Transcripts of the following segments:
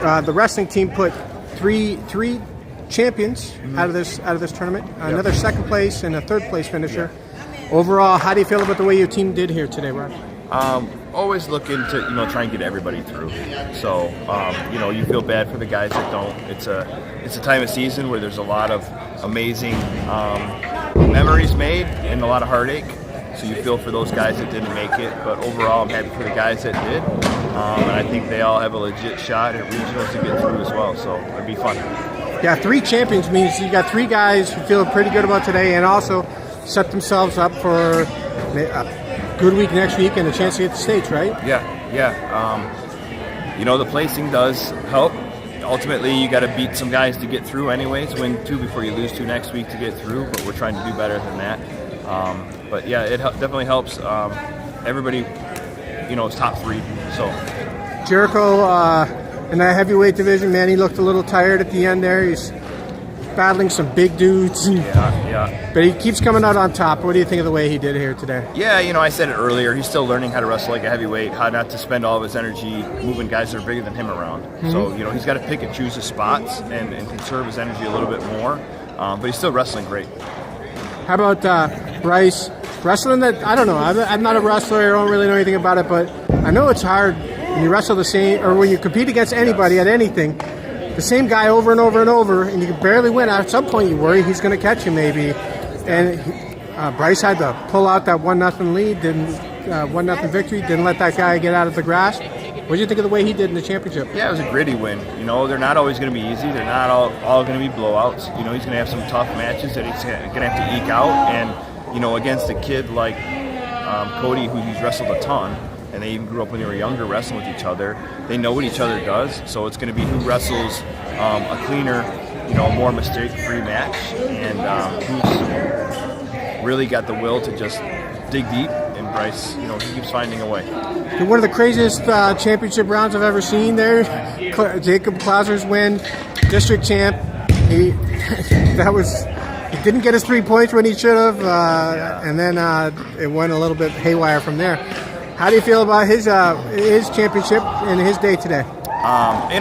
the wrestling team put three champions out of this tournament. Another second place and a third place finisher. Overall, how do you feel about the way your team did here today, Rob? Always looking to try and get everybody through. So you feel bad for the guys that don't. It's a time of season where there's a lot of amazing memories made and a lot of heartache. So you feel for those guys that didn't make it. But overall, I'm happy for the guys that did, and I think they all have a legit shot at regionals to get through as well. So it'd be fun. Yeah, 3 champions means you got 3 guys who feel pretty good about today, and also set themselves up for a good week next week and a chance to get the States, right? Yeah. The placing does help. Ultimately, you got to beat some guys to get through anyways, win 2 before you lose 2 next week to get through, but we're trying to do better than that. But yeah, it definitely helps. Everybody, is top 3. So Jericho, in that heavyweight division, man, he looked a little tired at the end there. He's battling some big dudes. Yeah. But he keeps coming out on top. What do you think of the way he did here today? Yeah, I said it earlier. He's still learning how to wrestle like a heavyweight, how not to spend all of his energy moving guys that are bigger than him around. Mm-hmm. So, he's got to pick and choose his spots and conserve his energy a little bit more. But he's still wrestling great. How about Bryce? Wrestling that, I don't know. I'm not a wrestler. I don't really know anything about it. But I know it's hard when you wrestle the same, or when you compete against anybody at anything, the same guy over and over and over, and you can barely win. At some point, you worry he's going to catch you, maybe. And Bryce had to pull out that 1-0 lead, 1-0 victory, didn't let that guy get out of the grasp. What do you think of the way he did in the championship? Yeah, it was a gritty win. They're not always going to be easy. They're not all going to be blowouts. He's going to have some tough matches that he's going to have to eke out. And, against a kid like Cody, who he's wrestled a ton, and they even grew up when they were younger wrestling with each other. They know what each other does, so it's going to be who wrestles a cleaner, more mistake-free match, and who's really got the will to just dig deep. And Bryce, he keeps finding a way. One of the craziest championship rounds I've ever seen there. Jacob Clauser's win, district champ. He didn't get his 3 points when he should have, and then it went a little bit haywire from there. How do you feel about his championship and his day today?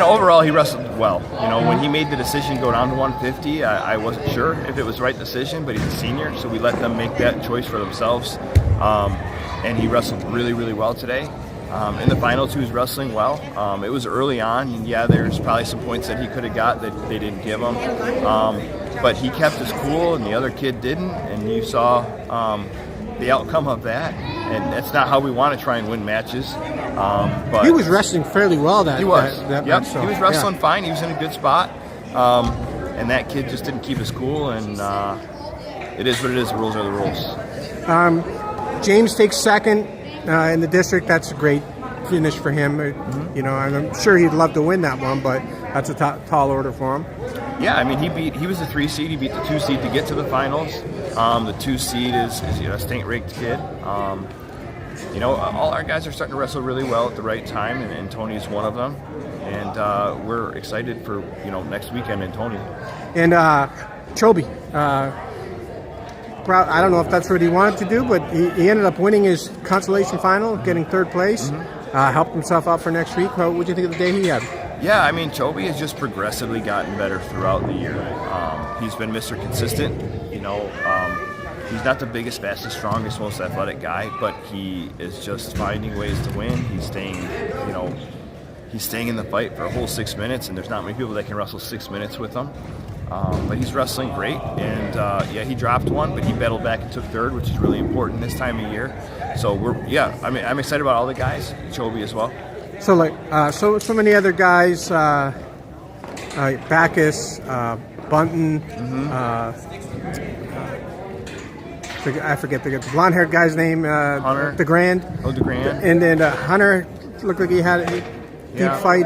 Overall, he wrestled well. When he made the decision to go down to 150, I wasn't sure if it was the right decision, but he's a senior, so we let them make that choice for themselves. And he wrestled really, really well today. In the finals, he was wrestling well. It was early on, and there's probably some points that he could have got that they didn't give him. But he kept his cool, and the other kid didn't, and you saw the outcome of that. And that's not how we want to try and win matches. But he was wrestling fairly well that he was. That yep. match, so, he was wrestling fine. He was in a good spot. And that kid just didn't keep his cool. And it is what it is. The rules are the rules. James takes second in the district. That's a great finish for him. Mm-hmm. I'm sure he'd love to win that one, but that's a tall order for him. Yeah, he was the 3 seed. He beat the 2 seed to get to the finals. The 2 seed is a state-ranked kid. All our guys are starting to wrestle really well at the right time, and Tony's one of them. And we're excited for next weekend in Tony. And Chobe, I don't know if that's what he wanted to do, but he ended up winning his consolation final, getting 3rd place. Mm-hmm. Helped himself out for next week. What do you think of the day he had? Yeah, Chobe has just progressively gotten better throughout the year. He's been Mr. Consistent. He's not the biggest, fastest, strongest, most athletic guy, but he is just finding ways to win. He's staying in the fight for a whole 6 minutes, and there's not many people that can wrestle 6 minutes with him. But he's wrestling great, and he dropped one, but he battled back and took 3rd, which is really important this time of year. So I'm excited about all the guys, Chobe as well. So so many other guys, Bacchus, Bunton, I forget the blonde-haired guy's name, Hunter. DeGrand. Oh, DeGrand. And then Hunter looked like he had a deep fight.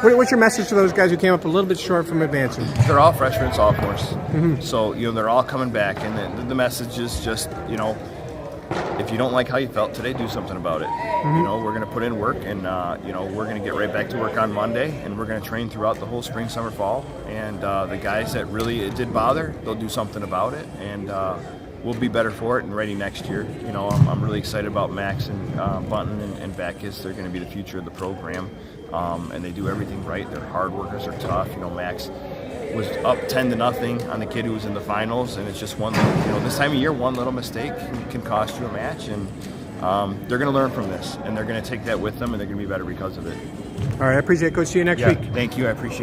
What's your message to those guys who came up a little bit short from advancing? They're all freshmen, sophomores. Mm-hmm. So, they're all coming back. And the message is just, if you don't like how you felt today, do something about it. Mm-hmm. We're going to put in work, and, we're going to get right back to work on Monday, and we're going to train throughout the whole spring, summer, fall. And the guys that really it did bother, they'll do something about it, and we'll be better for it and ready next year. I'm really excited about Max and Bunton and Bacchus. They're going to be the future of the program. and they do everything right. They're hard workers. They're tough. You know, Max was up 10-0 on the kid who was in the finals, and it's just one little, you know, this time of year, one little mistake can cost you a match, and they're going to learn from this, and they're going to take that with them, and they're going to be better because of it. All right, I appreciate it, Coach. See you next week. Thank you. I appreciate it.